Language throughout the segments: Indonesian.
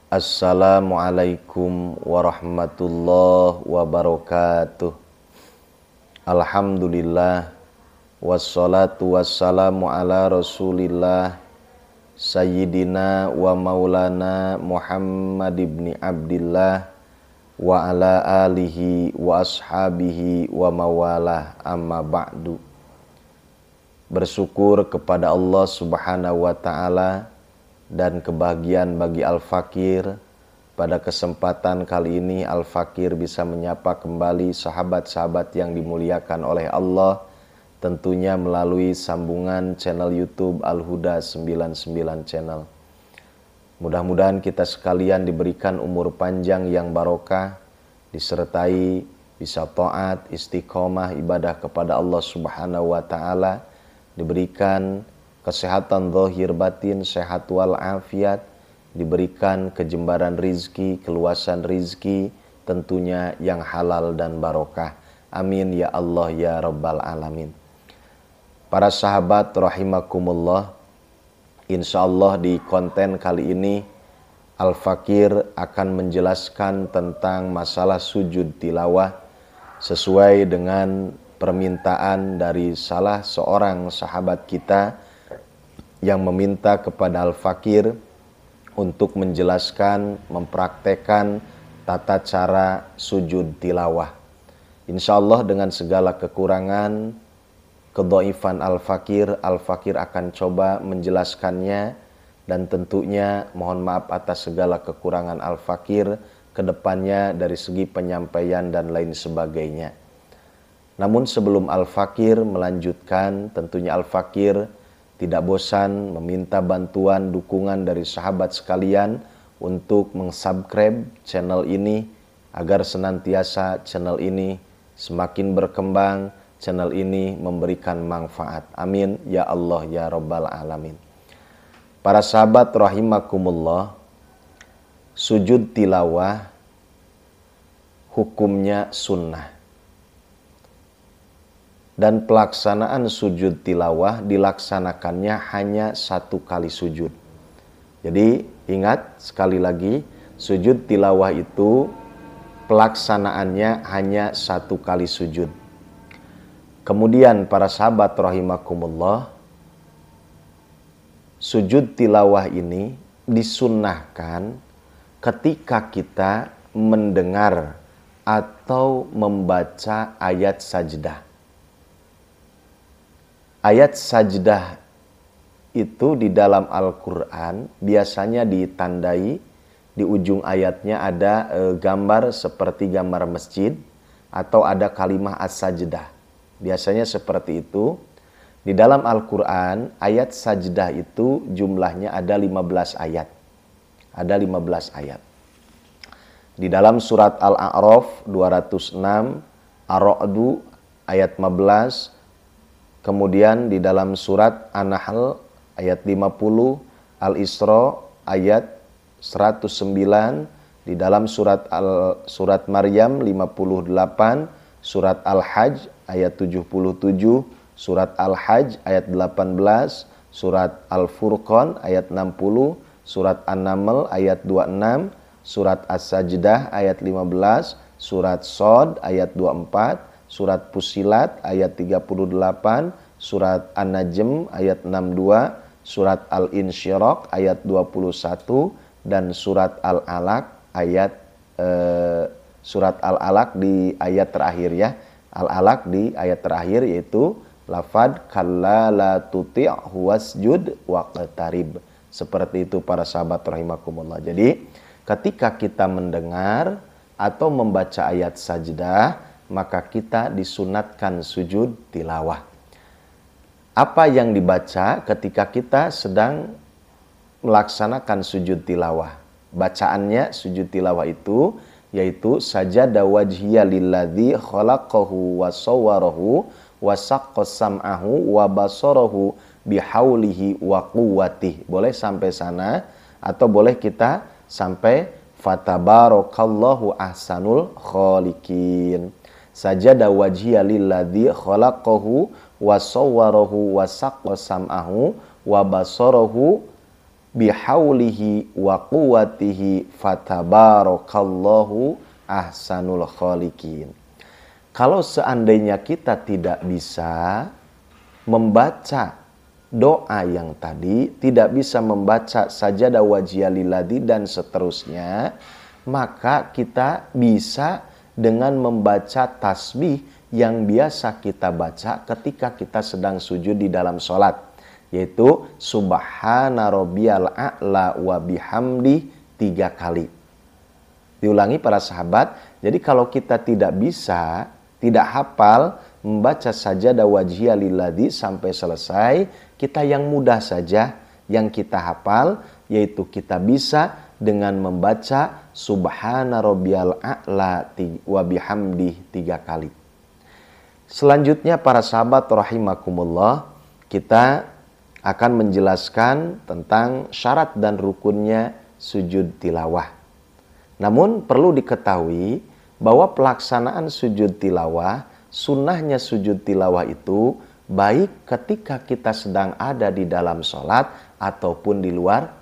Assalamualaikum warahmatullahi wabarakatuh. Alhamdulillah, wassalatu wassalamu ala rasulillah, sayyidina wa maulana Muhammad ibn Abdillah wa ala alihi wa ashabihi wa mawalah, amma ba'du. Bersyukur kepada Allah subhanahu wa ta'ala dan kebahagiaan bagi Al-Fakir. Pada kesempatan kali ini Al-Fakir bisa menyapa kembali sahabat-sahabat yang dimuliakan oleh Allah, tentunya melalui sambungan channel YouTube Al-Huda 99 channel. Mudah-mudahan kita sekalian diberikan umur panjang yang barokah, disertai bisa taat, istiqomah ibadah kepada Allah subhanahu wa ta'ala, diberikan kesehatan zahir batin, sehat wal afiat, diberikan kejembaran rizki, keluasan rizki, tentunya yang halal dan barokah. Amin ya Allah ya Rabbal Alamin. Para sahabat rahimakumullah, insyaallah di konten kali ini Al-Fakir akan menjelaskan tentang masalah sujud tilawah sesuai dengan permintaan dari salah seorang sahabat kita yang meminta kepada Al-Fakir untuk menjelaskan, mempraktekkan tata cara sujud tilawah. Insya Allah dengan segala kekurangan, kedhaifan Al-Fakir akan coba menjelaskannya, dan tentunya mohon maaf atas segala kekurangan Al-Fakir ke depannya dari segi penyampaian dan lain sebagainya. Namun sebelum Al-Fakir melanjutkan, tentunya Al-Fakir tidak bosan meminta bantuan dukungan dari sahabat sekalian untuk meng-subscribe channel ini agar senantiasa channel ini semakin berkembang, channel ini memberikan manfaat. Amin ya Allah ya Rabbal Alamin. Para sahabat rahimakumullah, sujud tilawah hukumnya sunnah. Dan pelaksanaan sujud tilawah dilaksanakannya hanya satu kali sujud. Jadi ingat sekali lagi, sujud tilawah itu pelaksanaannya hanya satu kali sujud. Kemudian para sahabat rahimakumullah, sujud tilawah ini disunnahkan ketika kita mendengar atau membaca ayat sajdah. Ayat sajdah itu di dalam Al-Quran biasanya ditandai di ujung ayatnya ada gambar seperti gambar masjid atau ada kalimah as-sajdah. Biasanya seperti itu. Di dalam Al-Quran ayat sajdah itu jumlahnya ada 15 ayat. Ada 15 ayat. Di dalam surat Al-A'raf 206, Ar-Ra'du ayat 15, kemudian di dalam surat An-Nahl ayat 50, Al-Isra ayat 109, di dalam surat Maryam 58, surat Al-Hajj ayat 77, surat Al-Hajj ayat 18, surat Al-Furqan ayat 60, surat An-Naml ayat 26, surat As-Sajdah ayat 15, surat Shad ayat 24, surat Fussilat ayat 38, surat An-Najm ayat 62, surat Al-Insyiraq ayat 21, dan surat Al-Alaq ayat surat Al-Alaq di ayat terakhir ya. Al-Alaq di ayat terakhir yaitu lafad kalla la tuti'hu wasjud waqtarib. Seperti itu para sahabat rahimakumullah. Jadi ketika kita mendengar atau membaca ayat sajdah, maka kita disunatkan sujud tilawah. Apa yang dibaca ketika kita sedang melaksanakan sujud tilawah? Bacaannya sujud tilawah itu yaitu sajada wajhiya lilladzi khalaqahu wa sawwarahu wa saqqa sam'ahu wa basarahu bihaulihi wa quwwatihi. Boleh sampai sana atau boleh kita sampai fatabarakallahu ahsanul khaliqin. Sajada wajhiya lilladzi khalaqahu wa sawwarahu wa saqqa sam'ahu wa basarahu bihaulihi wa quwwatihi fatabarakallahu ahsanul khaliqin. Kalau seandainya kita tidak bisa membaca doa yang tadi, tidak bisa membaca sajadah wajhiyal lilladzi dan seterusnya, maka kita bisa dengan membaca tasbih yang biasa kita baca ketika kita sedang sujud di dalam sholat, yaitu subhana rabbiyal a'la wa bihamdi 3 kali. Diulangi para sahabat, jadi kalau kita tidak bisa, tidak hafal membaca sajadah wajhiyal lilladzi sampai selesai, kita yang mudah saja yang kita hafal, yaitu kita bisa dengan membaca subhana rabbiyal a'la wa bihamdi 3 kali. Selanjutnya para sahabat rahimakumullah, kita akan menjelaskan tentang syarat dan rukunnya sujud tilawah. Namun perlu diketahui bahwa pelaksanaan sujud tilawah, sunnahnya sujud tilawah itu baik ketika kita sedang ada di dalam sholat ataupun di luar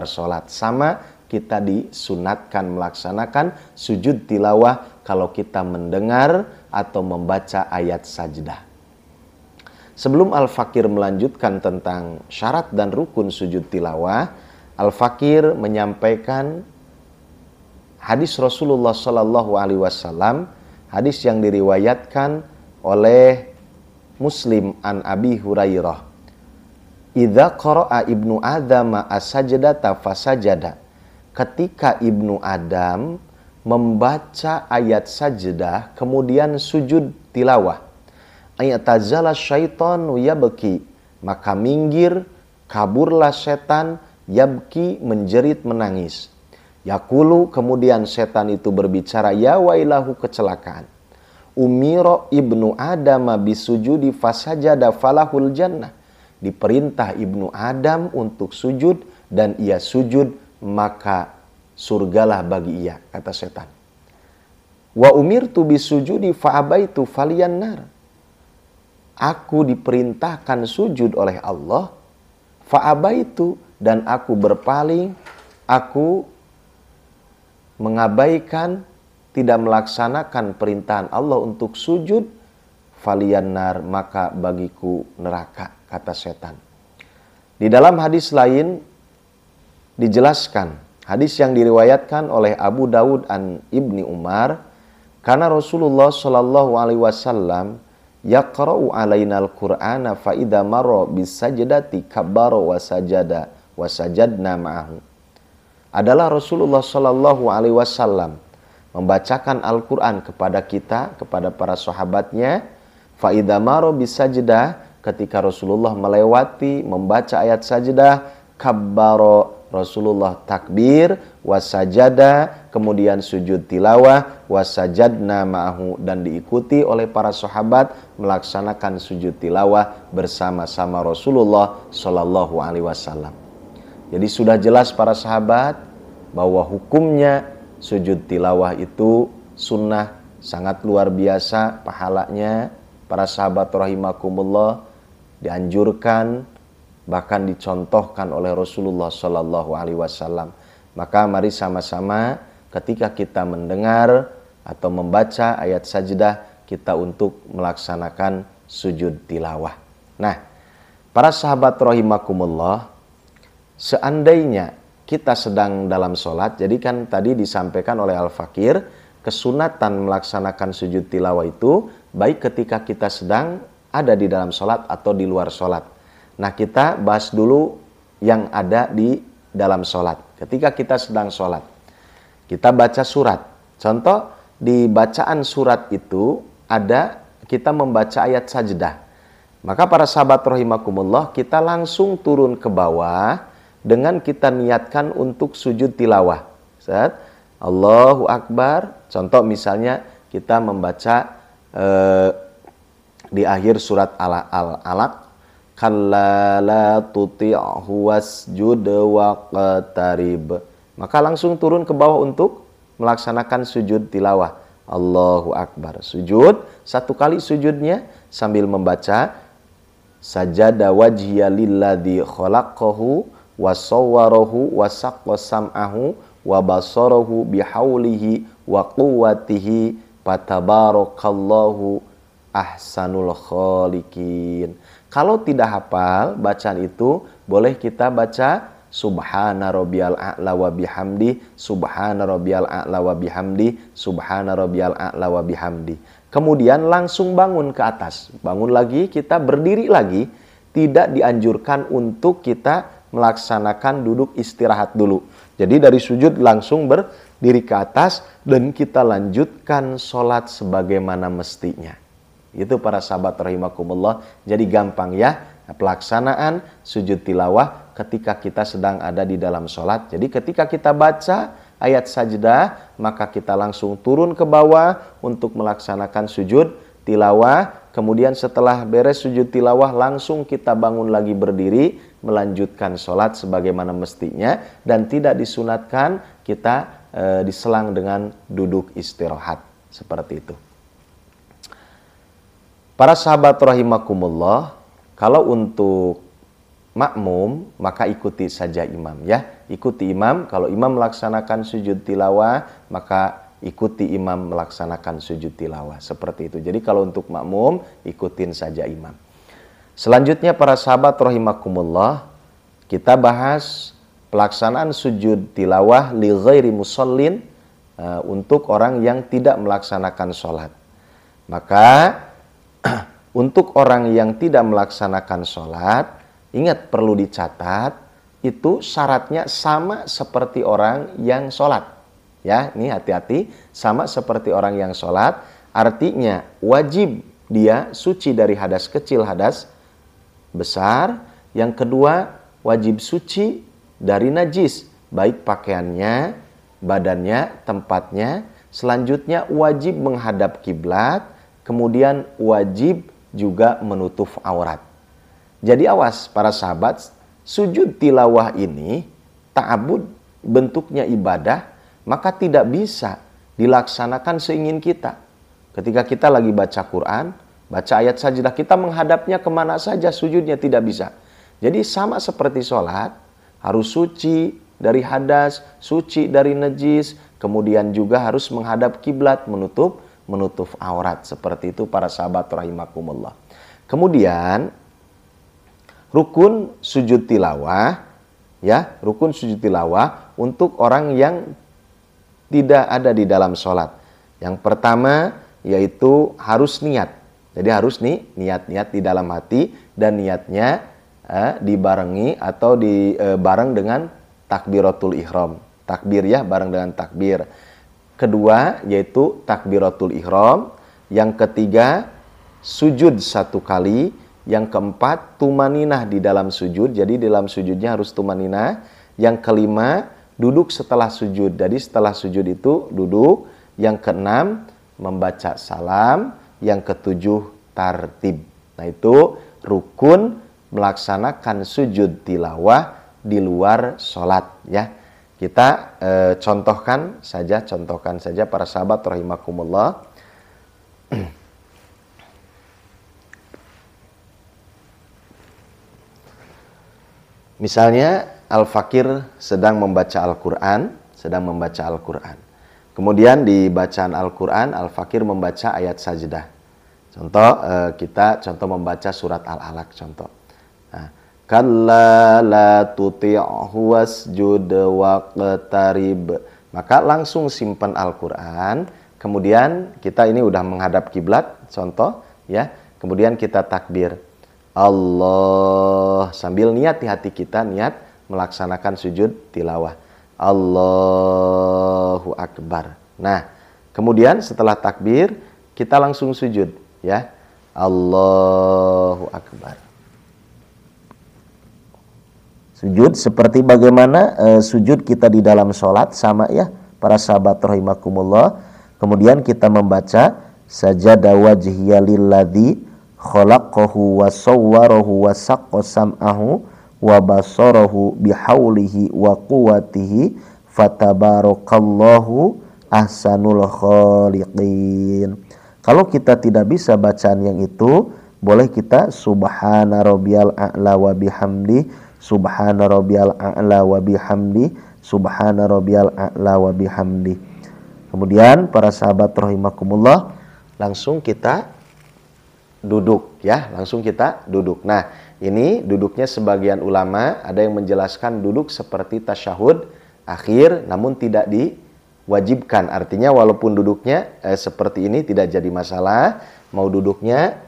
sholat. Sama kita disunatkan melaksanakan sujud tilawah kalau kita mendengar atau membaca ayat sajdah. Sebelum Al-Fakir melanjutkan tentang syarat dan rukun sujud tilawah, Al-Fakir menyampaikan hadis Rasulullah SAW, hadis yang diriwayatkan oleh Muslim an Abi Hurairah. Idza qara'a ibnu Adam as-sajdata fasajada. Ketika ibnu Adam membaca ayat sajdah kemudian sujud tilawah, ayatazala syaitanu yabki, maka minggir, kaburlah setan, yabki, menjerit menangis. Yakulu, kemudian setan itu berbicara, ya wailahu, kecelakaan. Umiro ibnu Adam bisujudi fasajada falahul jannah. Diperintah ibnu Adam untuk sujud dan ia sujud, maka surgalah bagi ia, kata setan. Wa umirtu bisujudi fa'abaitu faliyan nar. Aku diperintahkan sujud oleh Allah, fa'abaitu, dan aku berpaling, aku mengabaikan, tidak melaksanakan perintahan Allah untuk sujud, faliyanar, maka bagiku neraka, kata setan. Di dalam hadis lain dijelaskan, hadis yang diriwayatkan oleh Abu Dawud an Ibni Umar, karena Rasulullah Shallallahu Alaihi Wasallam yaqra'u alaina al-Qur'ana fa idza marra bisajdati kabbara wa sajada wa sajadna ma'ahu. Adalah Rasulullah Shallallahu Alaihi Wasallam membacakan Al-Quran kepada kita, kepada para sahabatnya. Fa'idha maro bisajdah, ketika Rasulullah melewati membaca ayat sajdah, kabbaro, Rasulullah takbir, wasajada, kemudian sujud tilawah, wasajadna ma'ahu, dan diikuti oleh para sahabat melaksanakan sujud tilawah bersama-sama Rasulullah Shallallahu Alaihi Wasallam. Jadi sudah jelas para sahabat bahwa hukumnya sujud tilawah itu sunnah, sangat luar biasa pahalanya. Para sahabat rahimakumullah dianjurkan, bahkan dicontohkan oleh Rasulullah Shallallahu Alaihi Wasallam. Maka mari sama-sama ketika kita mendengar atau membaca ayat sajdah, kita untuk melaksanakan sujud tilawah. Nah, para sahabat rahimakumullah, seandainya kita sedang dalam sholat, jadi kan tadi disampaikan oleh Al-Fakir, kesunatan melaksanakan sujud tilawah itu baik ketika kita sedang ada di dalam sholat atau di luar sholat. Nah, kita bahas dulu yang ada di dalam sholat. Ketika kita sedang sholat, kita baca surat. Contoh, di bacaan surat itu ada kita membaca ayat sajdah. Maka para sahabat rahimakumullah, kita langsung turun ke bawah dengan kita niatkan untuk sujud tilawah. Saat Allahu Akbar, contoh misalnya kita membaca di akhir surat Al-Alaq, kalla la tuti'hu wasjud waqtarib. Maka langsung turun ke bawah untuk melaksanakan sujud tilawah. Allahu Akbar, sujud, satu kali sujudnya sambil membaca sajada wajhiya lilladzi khalaqahu wa sawwarahu wa saqqa sam'ahu wa basarahu bihaulihi wa quwwatihi fatabarakallahu ahsanul khaliqin. Kalau tidak hafal bacaan itu, boleh kita baca subhana rabbiyal a'la wa bihamdi, subhana rabbiyal a'la wa bihamdi, subhana rabbiyal a'la wa bihamdi. Kemudian langsung bangun ke atas. Bangun lagi, kita berdiri lagi. Tidak dianjurkan untuk kita melaksanakan duduk istirahat dulu. Jadi dari sujud langsung berdiri ke atas dan kita lanjutkan sholat sebagaimana mestinya. Itu para sahabat rahimakumullah. Jadi gampang ya pelaksanaan sujud tilawah ketika kita sedang ada di dalam sholat. Jadi ketika kita baca ayat sajdah, maka kita langsung turun ke bawah untuk melaksanakan sujud tilawah. Kemudian setelah beres sujud tilawah, langsung kita bangun lagi berdiri, melanjutkan sholat sebagaimana mestinya, dan tidak disunatkan kita diselang dengan duduk istirahat. Seperti itu. Para sahabat rahimakumullah, kalau untuk makmum, maka ikuti saja imam ya. Ikuti imam, kalau imam melaksanakan sujud tilawah, maka ikuti imam melaksanakan sujud tilawah. Seperti itu. Jadi kalau untuk makmum, ikutin saja imam. Selanjutnya para sahabat rahimakumullah, kita bahas pelaksanaan sujud tilawah li ghairi musallin, untuk orang yang tidak melaksanakan sholat. Maka untuk orang yang tidak melaksanakan sholat, ingat perlu dicatat, itu syaratnya sama seperti orang yang sholat. Ya, ini hati-hati, sama seperti orang yang sholat, artinya wajib dia suci dari hadas kecil, hadas besar. Yang kedua, wajib suci dari najis, baik pakaiannya, badannya, tempatnya. Selanjutnya wajib menghadap kiblat, kemudian wajib juga menutup aurat. Jadi awas para sahabat, sujud tilawah ini ta'abud, bentuknya ibadah, maka tidak bisa dilaksanakan seingin kita. Ketika kita lagi baca Quran, baca ayat sajdah, kita menghadapnya kemana saja, sujudnya tidak bisa. Jadi sama seperti sholat, harus suci dari hadas, suci dari najis, kemudian juga harus menghadap kiblat, menutup aurat. Seperti itu para sahabat rahimakumullah. Kemudian rukun sujud tilawah, ya, rukun sujud tilawah untuk orang yang tidak ada di dalam sholat. Yang pertama yaitu harus niat. Jadi harus niat di dalam hati, dan niatnya dibarengi atau bareng dengan takbiratul ihram. Takbir ya, bareng dengan takbir. Kedua yaitu takbiratul ihram. Yang ketiga sujud 1 kali. Yang keempat tumaninah di dalam sujud. Jadi dalam sujudnya harus tumaninah. Yang kelima duduk setelah sujud. Jadi setelah sujud itu duduk. Yang keenam membaca salam. Yang ketujuh tartib. Nah itu rukun melaksanakan sujud tilawah di luar sholat ya. Kita contohkan saja para sahabat rahimakumullah. Misalnya Al-Fakir sedang membaca Al-Quran, Kemudian di bacaan Al-Quran, Al-Fakir membaca ayat sajdah. Contoh membaca surat Al-Alaq contoh. Nah, kalla la tuti'hu wasjud waqtarib. Maka langsung simpan Al-Quran. Kemudian kita ini udah menghadap kiblat, contoh ya. Kemudian kita takbir Allah, sambil niat di hati kita, niat melaksanakan sujud tilawah. Allahu Akbar. Nah, kemudian setelah takbir kita langsung sujud ya. Allahu Akbar. Sujud seperti bagaimana sujud kita di dalam sholat, sama ya para sahabat rahimakumullah. Kemudian kita membaca sajada wajhiya lilladzi khalaqahu wa sawwarahu wa saqqa sam'ahu wa basarahu bihaulihi wa quwwatihi fatabarakallahu ahsanul khaliqin. Kalau kita tidak bisa bacaan yang itu, boleh kita subhana rabbiyal a'la wa bihamdi, subhana rabbiyal a'la wa bihamdi, subhana rabbiyal a'la wa bihamdi. Kemudian para sahabat rahimakumullah, langsung kita duduk ya, langsung kita duduk. Nah, ini duduknya sebagian ulama ada yang menjelaskan duduk seperti tasyahud akhir namun tidak diwajibkan. Artinya walaupun duduknya seperti ini tidak jadi masalah, mau duduknya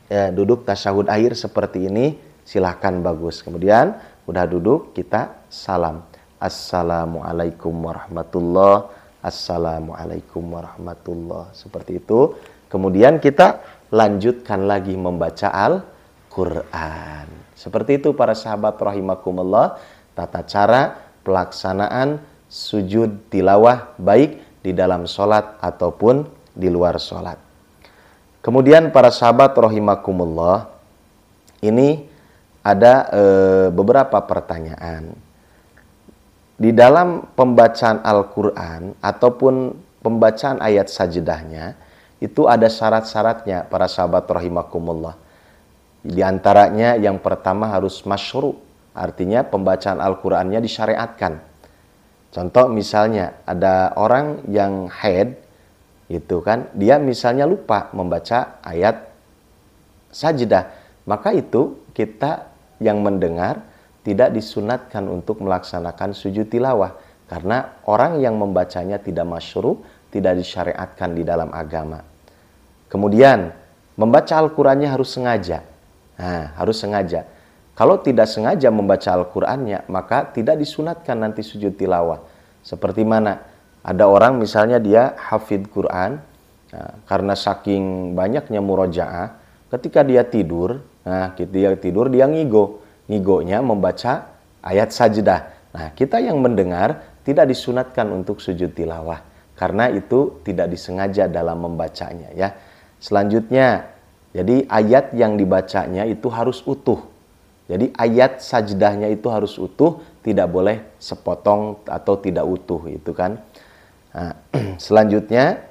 duduk tasyahud akhir seperti ini silahkan, bagus. Kemudian udah duduk kita salam. Assalamualaikum warahmatullahi, assalamualaikum warahmatullahi, seperti itu. Kemudian kita lanjutkan lagi membaca Al-Quran. Seperti itu para sahabat rahimakumullah, tata cara pelaksanaan sujud tilawah baik di dalam sholat ataupun di luar sholat. Kemudian para sahabat rahimakumullah, ini ada beberapa pertanyaan. Di dalam pembacaan Al-Quran ataupun pembacaan ayat sajdahnya, itu ada syarat-syaratnya para sahabat rahimakumullah. Di antaranya yang pertama harus masyru', artinya pembacaan Al-Qur'annya disyariatkan. Contoh misalnya ada orang yang haid, gitu kan, dia misalnya lupa membaca ayat sajdah, maka itu kita yang mendengar tidak disunatkan untuk melaksanakan sujud tilawah, karena orang yang membacanya tidak masyru', tidak disyariatkan di dalam agama. Kemudian membaca Al-Qur'annya harus sengaja. Nah, harus sengaja. Kalau tidak sengaja membaca Al-Qur'annya, maka tidak disunatkan nanti sujud tilawah. Seperti mana? Ada orang misalnya dia hafidh Quran, nah, karena saking banyaknya murojaah, ketika dia tidur, dia ngigonya membaca ayat sajdah. Nah, kita yang mendengar tidak disunatkan untuk sujud tilawah, karena itu tidak disengaja dalam membacanya ya. Selanjutnya, jadi ayat yang dibacanya itu harus utuh. Jadi ayat sajdahnya itu harus utuh, tidak boleh sepotong atau tidak utuh, itu kan. Nah, selanjutnya,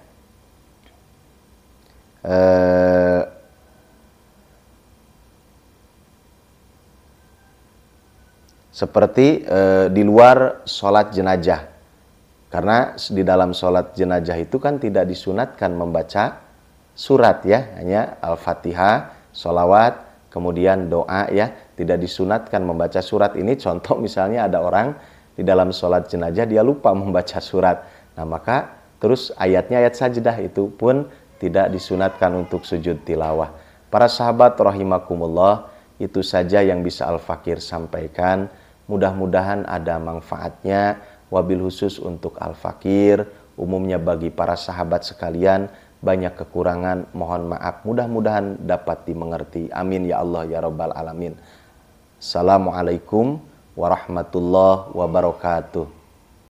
seperti di luar sholat jenazah. Karena di dalam sholat jenazah itu kan tidak disunatkan membaca surat ya, hanya Al-Fatihah, sholawat, kemudian doa ya, tidak disunatkan membaca surat. Ini contoh misalnya ada orang di dalam sholat jenazah dia lupa membaca surat. Nah maka terus ayatnya ayat sajdah itu pun tidak disunatkan untuk sujud tilawah. Para sahabat rahimakumullah, itu saja yang bisa Al-Fakir sampaikan. Mudah-mudahan ada manfaatnya. Wabil khusus untuk Al-Fakir, umumnya bagi para sahabat sekalian, banyak kekurangan, mohon maaf. Mudah-mudahan dapat dimengerti. Amin ya Allah ya Rabbal Alamin. Assalamualaikum warahmatullahi wabarakatuh.